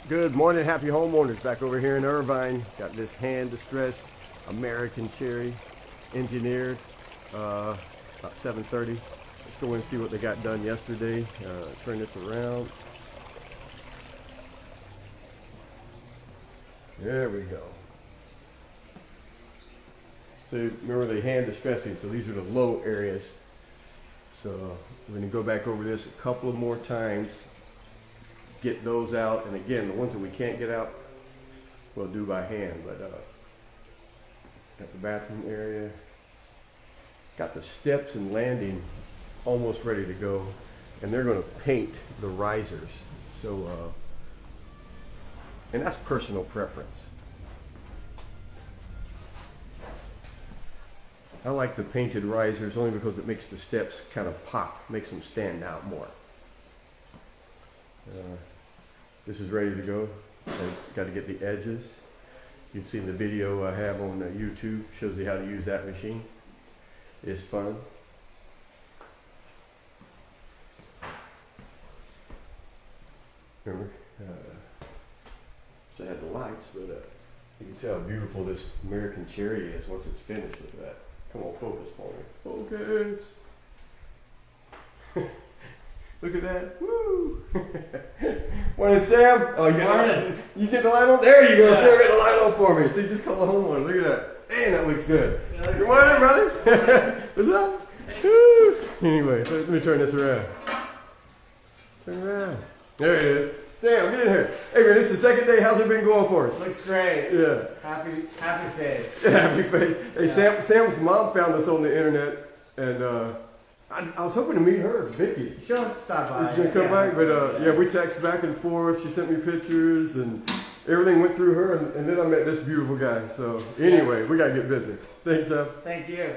Good morning, happy homeowners. Back over here in Irvine. Got this hand distressed American cherry, engineered, about 7:30. Let's go and see what they got done yesterday. Turn this around. There we go. So remember the hand distressing, so these are the low areas. So we're gonna go back over this a couple of more times, get those out, and again, the ones that we can't get out, we'll do by hand. But got the bathroom area, got the steps and landing almost ready to go, and they're going to paint the risers. So, and that's personal preference. I like the painted risers only because it makes the steps kind of pop, makes them stand out more. This is ready to go. I've got to get the edges. You've seen the video I have on YouTube, shows you how to use that machine. It's fun. Remember, so I had the lights, but you can see how beautiful this American cherry is once it's finished with that. Come on, focus for me. Focus. Look at that. Woo! Morning, Sam. Oh, you get the light on? There you go. Yeah. Sam, get the light on for me. See, just call the homeowner. Look at that. Dang, that looks good. Good morning, brother. What's up? Woo! Anyway, let me turn this around. Turn around. There it is. Sam, get in here. Hey, man, this is the second day. How's it been going for us? Looks great. Yeah. Happy face. Happy face. Hey, yeah. Sam's mom found us on the internet, and I was hoping to meet her, Vicky. She'll stop by. She's gonna come by, but yeah, we text back and forth. She sent me pictures, and everything went through her, and then I met this beautiful guy. So anyway, we gotta get busy. Thanks, Sam. Thank you.